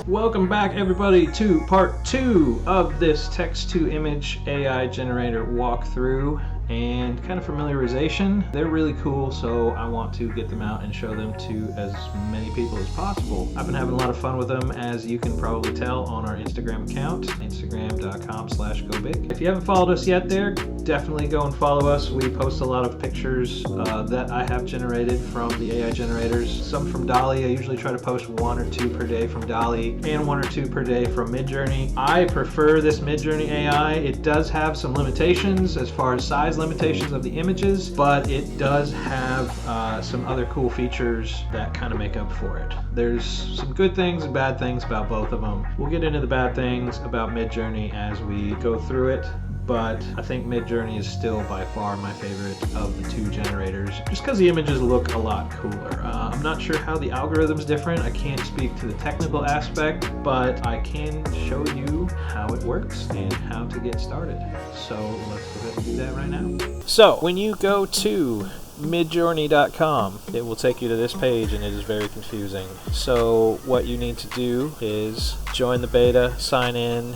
Welcome back everybody to part 2 of this text-to-image AI generator walkthrough and kind of familiarization. They're really cool, so I want to get them out and show them to as many people as possible. I've been having a lot of fun with them, as you can probably tell on our Instagram account, instagram.com/gobig. If you haven't followed us yet there, definitely go and follow us. We post a lot of pictures that I have generated from the AI generators, some from DALL-E. I usually try to post 1 or 2 per day from DALL-E and 1 or 2 per day from Midjourney. I prefer this Midjourney AI. It does have some limitations as far as size limitations of the images, but it does have some other cool features that kind of make up for it. There's some good things and bad things about both of them. We'll get into the bad things about Midjourney as we go through it, but I think Midjourney is still by far my favorite of the 2 generators, just because the images look a lot cooler. I'm not sure how the algorithm's different. I can't speak to the technical aspect, but I can show you how it works and how to get started. So let's go ahead and do that right now. So when you go to midjourney.com, it will take you to this page, and it is very confusing. So what you need to do is join the beta, sign in,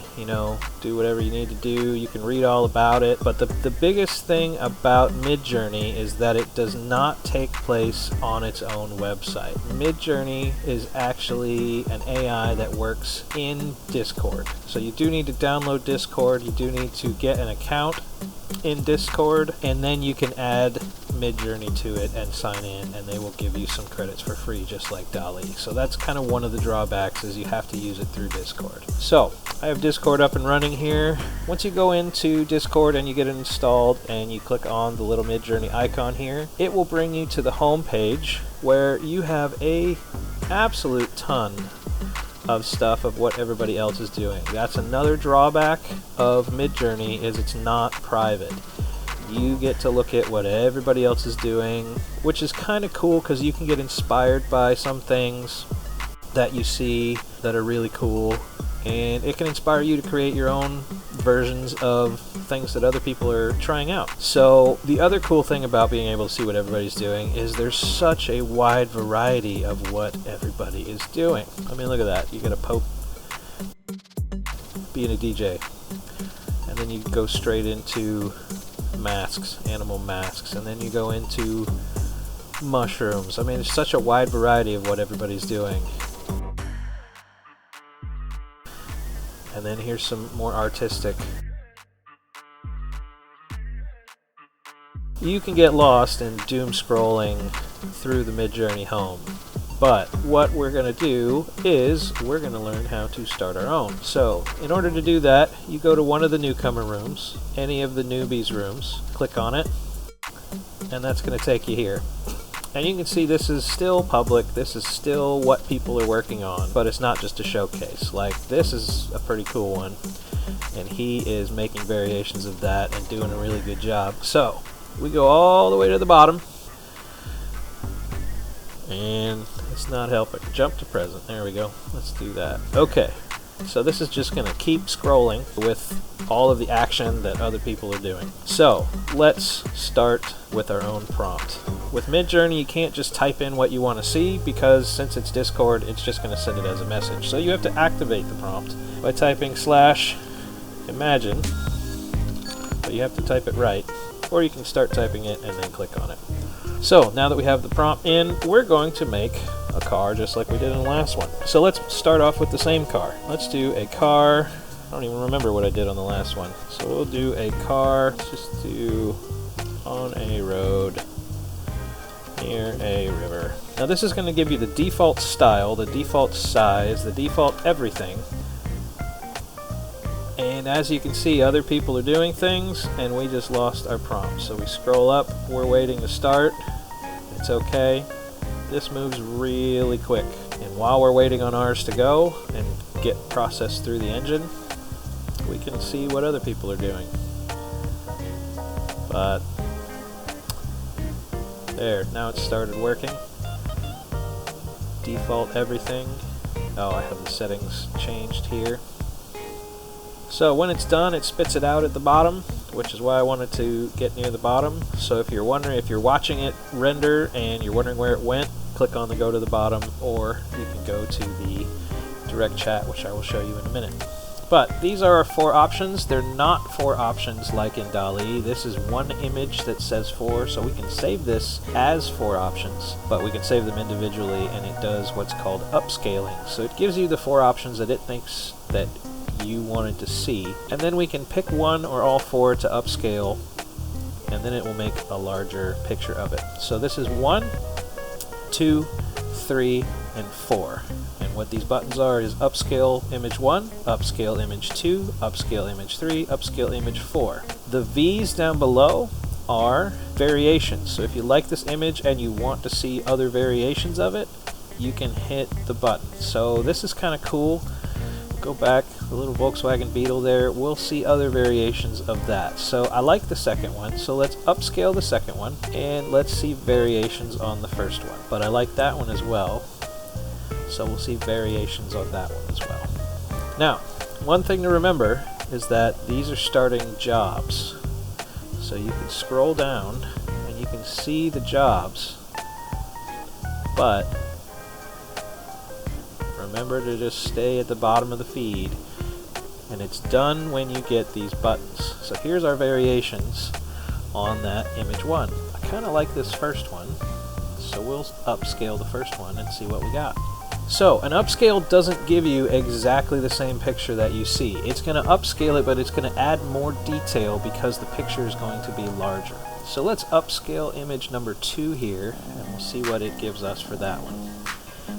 do whatever you need to do. You can read all about it, but the biggest thing about Midjourney is that it does not take place on its own website. Midjourney is actually an AI that works in Discord. So you do need to download Discord, you do need to get an account in Discord, and then you can add Midjourney to it and sign in, and they will give you some credits for free, just like DALL-E. So that's kind of one of the drawbacks, is you have to use it through Discord. So I have Discord up and running here. Once you go into Discord and you get it installed and you click on the little Midjourney icon here, it will bring you to the home page where you have a absolute ton of stuff of what everybody else is doing. That's another drawback of Midjourney, is it's not private. You get to look at what everybody else is doing, which is kind of cool because you can get inspired by some things that you see that are really cool, and it can inspire you to create your own versions of things that other people are trying out. So the other cool thing about being able to see what everybody's doing is there's such a wide variety of what everybody is doing. I mean, look at that. You get a Pope being a DJ, and then you go straight into masks, animal masks, and then you go into mushrooms. I mean, there's such a wide variety of what everybody's doing. And then here's some more artistic. You can get lost in doom scrolling through the Midjourney home, but what we're going to do is we're going to learn how to start our own. So in order to do that, you go to one of the newcomer rooms, any of the newbies rooms, click on it, and that's going to take you here. And you can see this is still public, this is still what people are working on, but it's not just a showcase. Like, this is a pretty cool one, and he is making variations of that and doing a really good job. So we go all the way to the bottom, and it's not helping. Jump to present. There we go. Let's do that. Okay. So this is just going to keep scrolling with all of the action that other people are doing. So let's start with our own prompt. With Midjourney, you can't just type in what you want to see, because since it's Discord, it's just going to send it as a message. So you have to activate the prompt by typing /imagine, but you have to type it right, or you can start typing it and then click on it. So now that we have the prompt in, we're going to make a car just like we did in the last one. So let's start off with the same car. Let's do a car. I don't even remember what I did on the last one. So we'll do a car. Let's just do on a road near a river. Now this is going to give you the default style, the default size, the default everything. And as you can see, other people are doing things, and we just lost our prompt. So we scroll up, we're waiting to start. It's okay. This moves really quick. And while we're waiting on ours to go and get processed through the engine, we can see what other people are doing. But there, now it's started working. Default everything. Oh, I have the settings changed here. So when it's done, it spits it out at the bottom, which is why I wanted to get near the bottom. So if you're wondering, if you're watching it render and you're wondering where it went, click on the go to the bottom, or you can go to the direct chat, which I will show you in a minute. But these are our 4 options. They're not 4 options like in DALL-E. This is one image that says 4, so we can save this as 4 options, but we can save them individually, and it does what's called upscaling. So it gives you the 4 options that it thinks that you wanted to see, and then we can pick one or all 4 to upscale, and then it will make a larger picture of it. So this is 1, 2, 3, and 4. And what these buttons are is upscale image 1, upscale image 2, upscale image 3, upscale image 4. The V's down below are variations. So if you like this image and you want to see other variations of it, you can hit the button. So this is kind of cool. Go back, the little Volkswagen Beetle there, we'll see other variations of that. So I like the second one, so let's upscale the second one, and let's see variations on the first one. But I like that one as well, so we'll see variations on that one as well. Now, one thing to remember is that these are starting jobs. So you can scroll down, and you can see the jobs, but remember to just stay at the bottom of the feed, and it's done when you get these buttons. So here's our variations on that image 1. I kind of like this first one, so we'll upscale the first one and see what we got. So an upscale doesn't give you exactly the same picture that you see. It's going to upscale it, but it's going to add more detail because the picture is going to be larger. So let's upscale image number 2 here, and we'll see what it gives us for that one.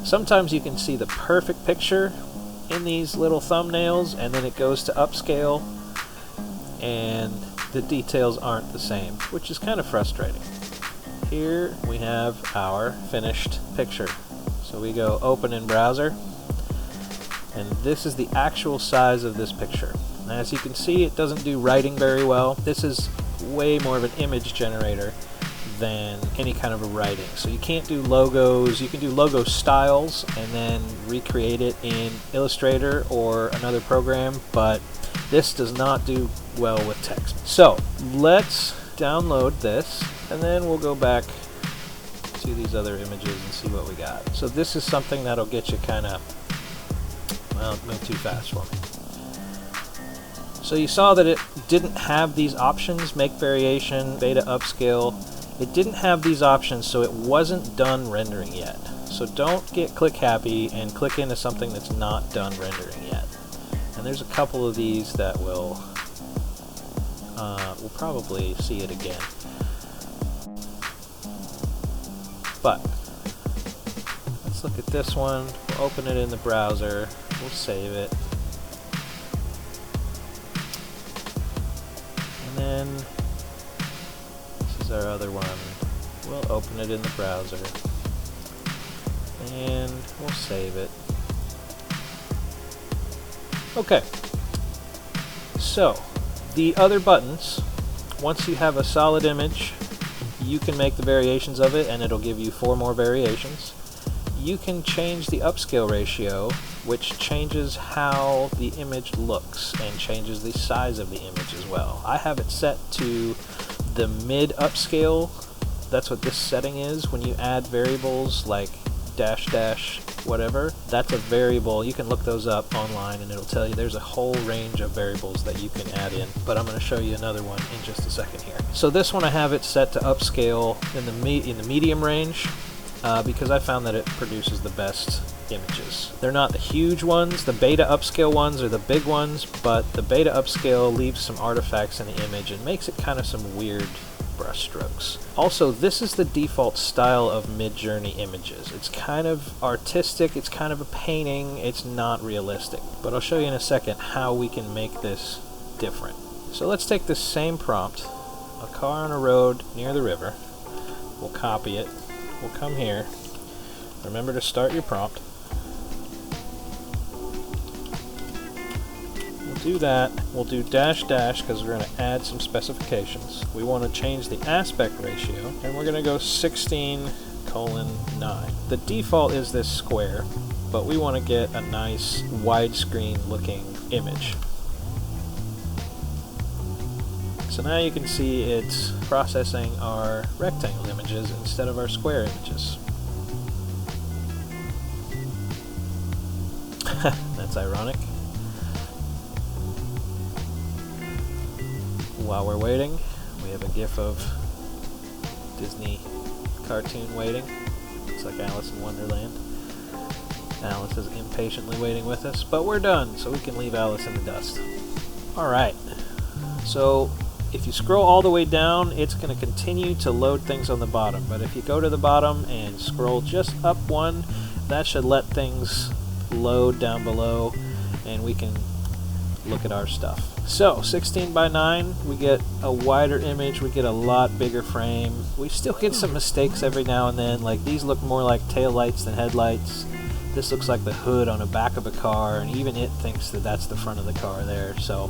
Sometimes you can see the perfect picture in these little thumbnails, and then it goes to upscale and the details aren't the same, which is kind of frustrating. Here we have our finished picture. So we go open in browser, and this is the actual size of this picture. Now, as you can see, it doesn't do writing very well. This is way more of an image generator than any kind of a writing. So you can't do logos. You can do logo styles and then recreate it in Illustrator or another program, but this does not do well with text. So let's download this, and then we'll go back to these other images and see what we got. So this is something that'll get you kind of, well, it moved too fast for me. So you saw that it didn't have these options, make variation, beta upscale. It didn't have these options, so it wasn't done rendering yet. So don't get click happy and click into something that's not done rendering yet. And there's a couple of these that will we'll probably see it again. But let's look at this one. We'll open it in the browser. We'll save it. And then this is our other one. We'll open it in the browser. And we'll save it. Okay. So, the other buttons, once you have a solid image, you can make the variations of it, and it'll give you 4 more variations. You can change the upscale ratio, which changes how the image looks and changes the size of the image as well. I have it set to the mid upscale. That's what this setting is. When you add variables like dash whatever, that's a variable. You can look those up online and it'll tell you there's a whole range of variables that you can add in, but I'm going to show you another one in just a second here. So this one I have it set to upscale in the medium range because I found that it produces the best images. They're not the huge ones. The beta upscale ones are the big ones, but the beta upscale leaves some artifacts in the image and makes it kind of some weird brush strokes. Also, this is the default style of Midjourney images. It's kind of artistic, it's kind of a painting, it's not realistic. But I'll show you in a second how we can make this different. So let's take this same prompt, a car on a road near the river. We'll copy it. We'll come here. Remember to start your prompt. Do that. We'll do dash because we're going to add some specifications. We want to change the aspect ratio, and we're going to go 16:9. The default is this square, but we want to get a nice widescreen looking image. So now you can see it's processing our rectangle images instead of our square images. That's ironic. While we're waiting, we have a GIF of Disney cartoon waiting. It's like Alice in Wonderland. Alice is impatiently waiting with us, but we're done, so we can leave Alice in the dust. Alright, so if you scroll all the way down, it's going to continue to load things on the bottom, but if you go to the bottom and scroll just up one, that should let things load down below, and we can look at our stuff. So 16 by 9, we get a wider image, we get a lot bigger frame. We still get some mistakes every now and then, like these look more like taillights than headlights. This looks like the hood on the back of a car, and even it thinks that that's the front of the car there. So,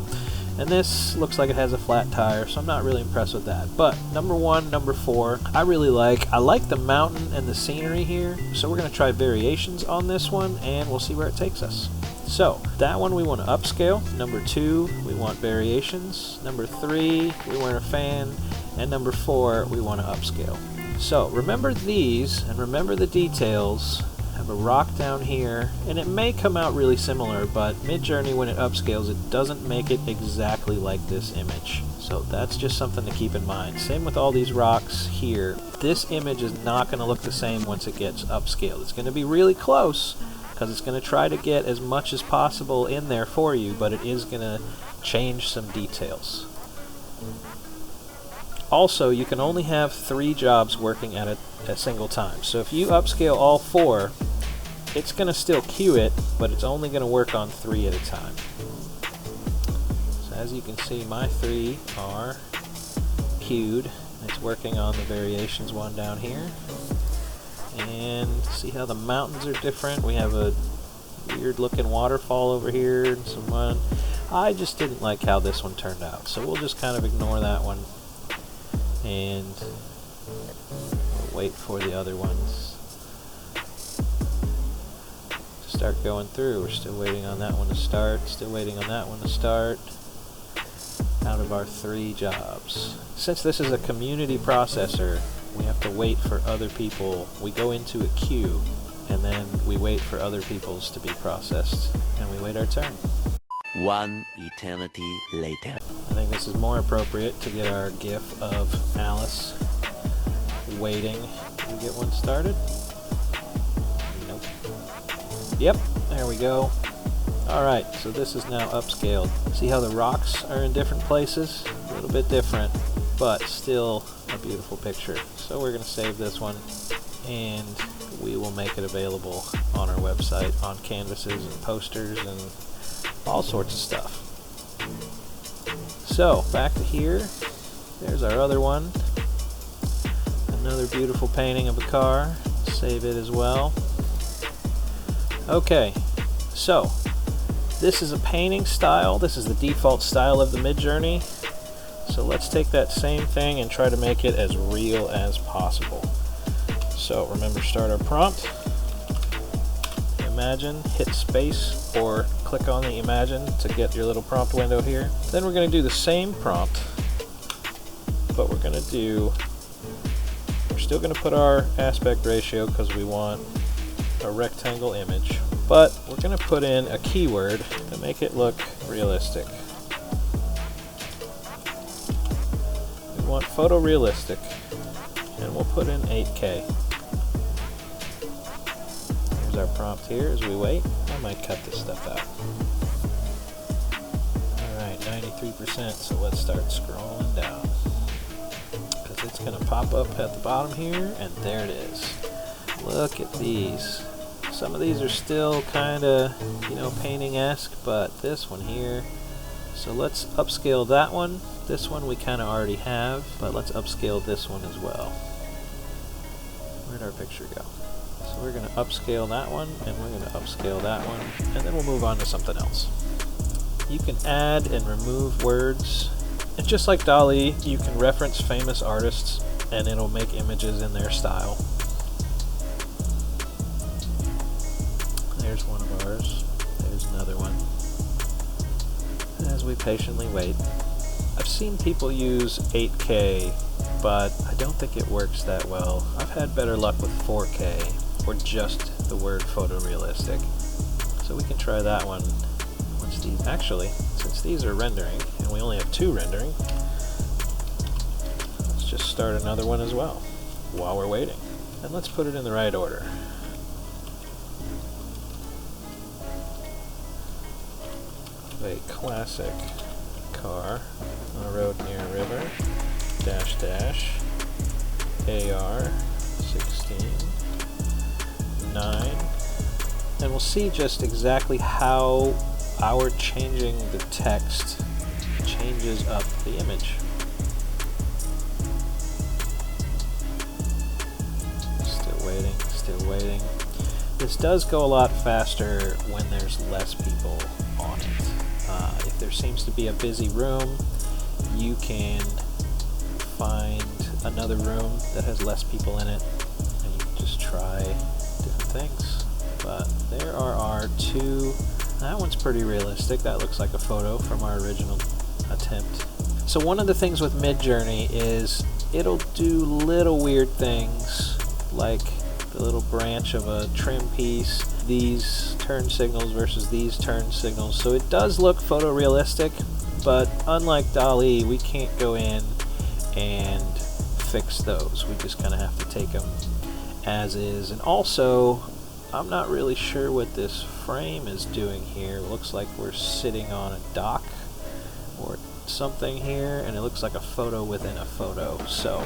and this looks like it has a flat tire, so I'm not really impressed with that. But number 1, number 4, I really like. I like the mountain and the scenery here, so we're going to try variations on this one, and we'll see where it takes us. So, that one we want to upscale. Number 2, we want variations. Number 3, we want a fan. And number 4, we want to upscale. So, remember these, and remember the details. Have a rock down here, and it may come out really similar, but Midjourney, when it upscales, it doesn't make it exactly like this image. So that's just something to keep in mind. Same with all these rocks here. This image is not going to look the same once it gets upscaled. It's going to be really close, because it's going to try to get as much as possible in there for you, but it is going to change some details. Also, you can only have 3 jobs working at a single time. So if you upscale all 4, it's going to still queue it, but it's only going to work on 3 at a time. So as you can see, my 3 are queued. It's working on the variations one down here. And see how the mountains are different? We have a weird looking waterfall over here and some mud. I just didn't like how this one turned out, so we'll just kind of ignore that one. And we'll wait for the other ones to start going through. We're still waiting on that one to start, still waiting on that one to start. Out of our 3 jobs. Since this is a community processor, we have to wait for other people. We go into a queue, and then we wait for other people's to be processed, and we wait our turn. 1 eternity later. I think this is more appropriate to get our GIF of Alice waiting to get one started. Nope. Yep, there we go. Alright, so this is now upscaled. See how the rocks are in different places? A little bit different, but still a beautiful picture. So we're going to save this one, and we will make it available on our website, on canvases and posters and all sorts of stuff. So, back to here. There's our other one. Another beautiful painting of a car. Save it as well. Okay, so this is a painting style. This is the default style of the Midjourney. So let's take that same thing and try to make it as real as possible. So remember, start our prompt. Imagine, hit space or click on the imagine to get your little prompt window here. Then we're going to do the same prompt, but we're still going to put our aspect ratio because we want a rectangle image, but we're going to put in a keyword to make it look realistic. We want photorealistic, and we'll put in 8K. Here's our prompt here as we wait. I might cut this stuff out. Alright, 93%, so let's start scrolling down. Because it's going to pop up at the bottom here, and there it is. Look at these. Some of these are still kind of, painting-esque, but this one here. So let's upscale that one. This one we kind of already have, but let's upscale this one as well. Where'd our picture go? So we're going to upscale that one, and we're going to upscale that one, and then we'll move on to something else. You can add and remove words. And just like DALL-E, you can reference famous artists, and it'll make images in their style. There's one of ours. There's another one. As we patiently wait. I've seen people use 8K, but I don't think it works that well. I've had better luck with 4K, or just the word photorealistic. So we can try that one once these, actually, since these are rendering, and we only have 2 rendering, let's just start another one as well, while we're waiting. And let's put it in the right order. A classic car on a road near a river, dash dash, AR 16 9, and we'll see just exactly how our changing the text changes up the image. Still waiting, still waiting. This does go a lot faster when there's less people on it. If there seems to be a busy room, you can find another room that has less people in it, and you can just try different things. But there are our 2. That one's pretty realistic. That looks like a photo from our original attempt. So one of the things with Midjourney is it'll do little weird things, like the little branch of a trim piece, these turn signals versus these turn signals. So it does look photorealistic, but unlike DALL-E, we can't go in and fix those. We just kind of have to take them as is. And also, I'm not really sure what this frame is doing here. It looks like we're sitting on a dock or something here, and it looks like a photo within a photo. So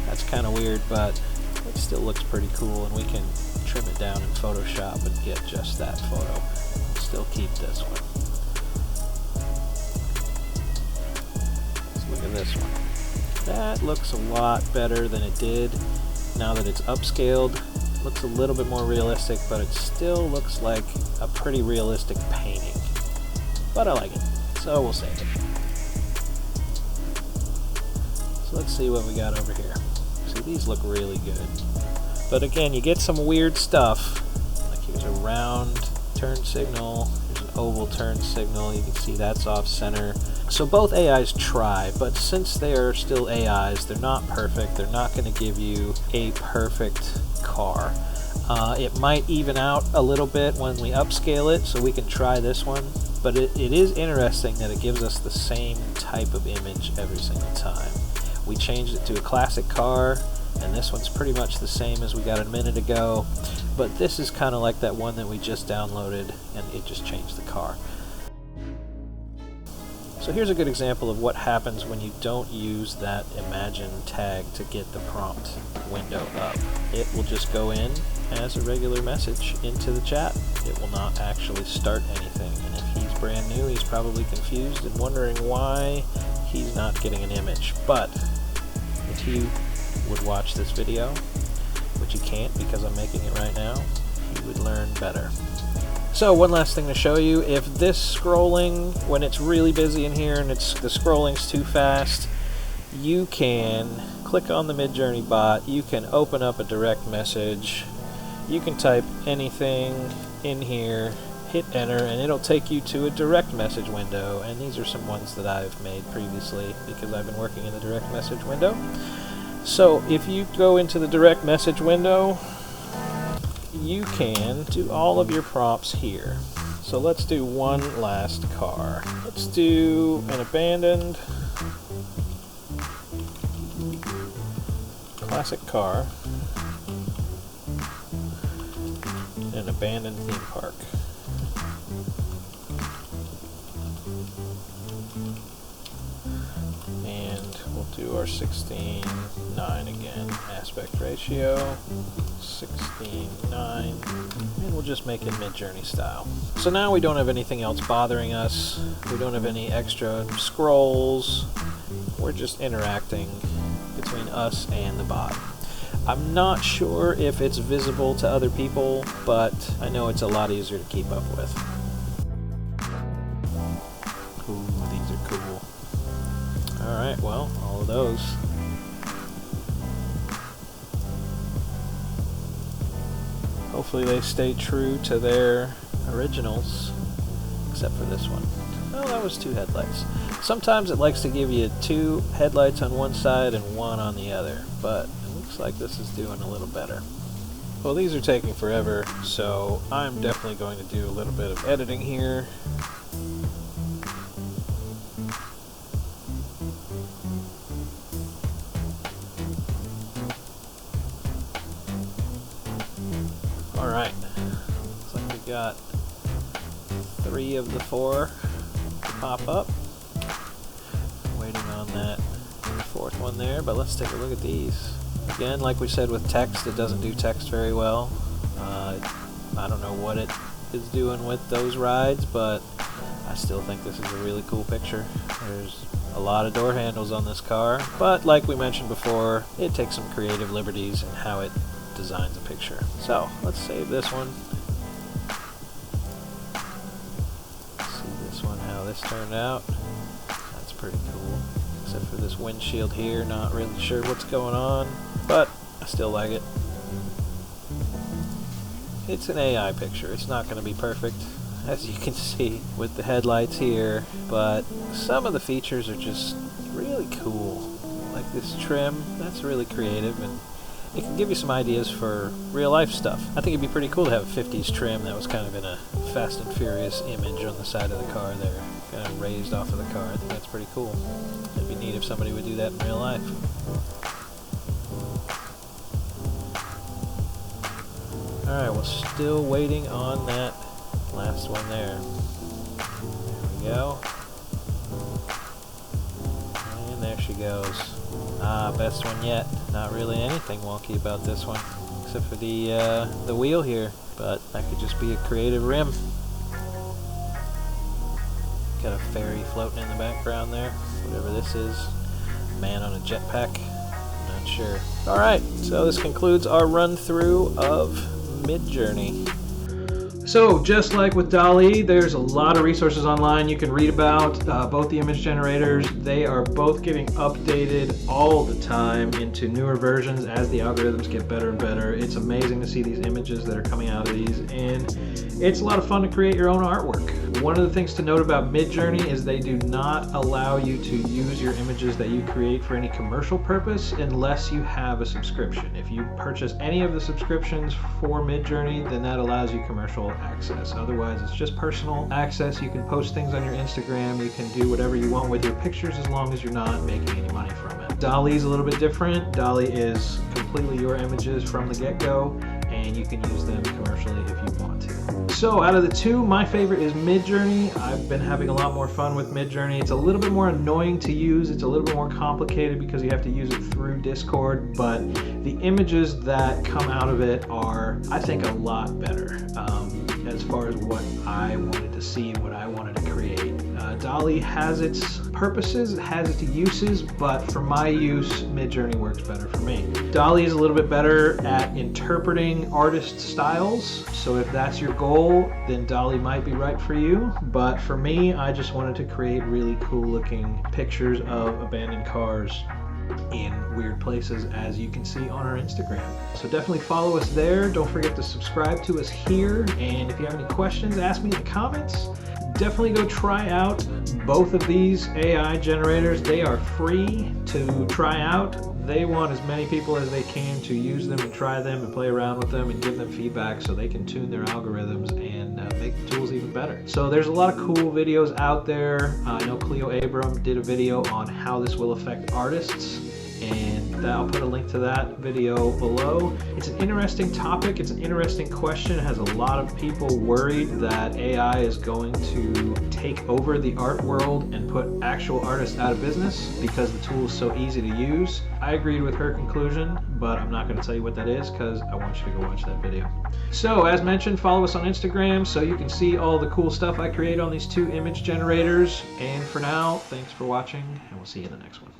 that's kind of weird, but it still looks pretty cool, and we can trim it down in Photoshop and get just that photo. Still keep this one. Let's look at this one. That looks a lot better than it did now that it's upscaled. It looks a little bit more realistic, but it still looks like a pretty realistic painting. But I like it, so we'll save it. So let's see what we got over here. See, these look really good. But again, you get some weird stuff. Like here's a round turn signal, here's an oval turn signal. You can see that's off center. So both AIs try, but since they are still AIs, they're not perfect. They're not going to give you a perfect car. It might even out a little bit when we upscale it, so we can try this one. But it is interesting that it gives us the same type of image every single time. We changed it to a classic car, and this one's pretty much the same as we got a minute ago, but this is kind of like that one that we just downloaded, and it just changed the car. So here's a good example of what happens when you don't use that imagine tag to get the prompt window up. It will just go in as a regular message into the chat. It will not actually start anything, and if he's brand new, he's probably confused and wondering why he's not getting an image. But if you would watch this video, which you can't because I'm making it right now, you would learn better. So one last thing to show you, if this scrolling, when it's really busy in here and the scrolling's too fast, you can click on the Midjourney bot, you can open up a direct message, you can type anything in here, hit enter, and it'll take you to a direct message window. And these are some ones that I've made previously because I've been working in the direct message window. So if you go into the direct message window, you can do all of your prompts here. So let's do one last car. Let's do an abandoned classic car, an abandoned theme park. And we'll do our 16:9 again, aspect ratio 16:9, and we'll just make it Midjourney style. So now we don't have anything else bothering us. We don't have any extra scrolls. We're just interacting between us and the bot. I'm not sure if it's visible to other people, but I know it's a lot easier to keep up with. Ooh, these are cool. Alright, well, all of those. Hopefully they stay true to their originals, except for this one. Oh, that was 2 headlights. Sometimes it likes to give you 2 headlights on one side and 1 on the other, but it looks like this is doing a little better. Well, these are taking forever, so I'm definitely going to do a little bit of editing here. Alright, looks like we got 3 of the 4 to pop up. Waiting on that 4th one there, but let's take a look at these. Again, like we said with text, it doesn't do text very well. I don't know what it is doing with those rides, but I still think this is a really cool picture. There's a lot of door handles on this car, but like we mentioned before, it takes some creative liberties in how it designs a picture. So let's save this one. See this one, how this turned out. That's pretty cool. Except for this windshield here, not really sure what's going on, but I still like it. It's an AI picture. It's not going to be perfect, as you can see with the headlights here, but some of the features are just really cool. Like this trim, that's really creative, and it can give you some ideas for real life stuff. I think it'd be pretty cool to have a 50s trim that was kind of in a Fast and Furious image on the side of the car there, kind of raised off of the car. I think that's pretty cool. It'd be neat if somebody would do that in real life. Alright, we're still waiting on that last one there. There we go. And there she goes. Ah, best one yet. Not really anything wonky about this one, except for the wheel here, but that could just be a creative rim. Got a ferry floating in the background there, whatever this is. Man on a jetpack, I'm not sure. Alright, so this concludes our run through of Midjourney. So just like with DALL-E, there's a lot of resources online you can read about both the image generators. They are both getting updated all the time into newer versions as the algorithms get better and better. It's amazing to see these images that are coming out of these, and it's a lot of fun to create your own artwork. One of the things to note about Midjourney is they do not allow you to use your images that you create for any commercial purpose unless you have a subscription. If you purchase any of the subscriptions for Midjourney, then that allows you commercial access. Otherwise, it's just personal access. You can post things on your Instagram. You can do whatever you want with your pictures as long as you're not making any money from it. DALL-E is a little bit different. DALL-E is completely your images from the get-go, and you can use them commercially if you want to. So out of the two, my favorite is Midjourney. I've been having a lot more fun with Midjourney. It's a little bit more annoying to use. It's a little bit more complicated because you have to use it through Discord, but the images that come out of it are, I think, a lot better as far as what I wanted to see and what I wanted to create. DALL-E has its purposes, it has its uses, but for my use, Midjourney works better for me. DALL-E is a little bit better at interpreting artist styles, so if that's your goal, then DALL-E might be right for you. But for me, I just wanted to create really cool looking pictures of abandoned cars in weird places, as you can see on our Instagram. So definitely follow us there. Don't forget to subscribe to us here, and if you have any questions, ask me in the comments. Definitely go try out both of these AI generators. They are free to try out. They want as many people as they can to use them and try them and play around with them and give them feedback so they can tune their algorithms and make the tools even better. So there's a lot of cool videos out there. I know Cleo Abram did a video on how this will affect artists, and I'll put a link to that video below. It's an interesting topic. It's an interesting question. It has a lot of people worried that AI is going to take over the art world and put actual artists out of business because the tool is so easy to use. I agreed with her conclusion, but I'm not going to tell you what that is because I want you to go watch that video. So as mentioned, follow us on Instagram so you can see all the cool stuff I create on these two image generators. And for now, thanks for watching, and we'll see you in the next one.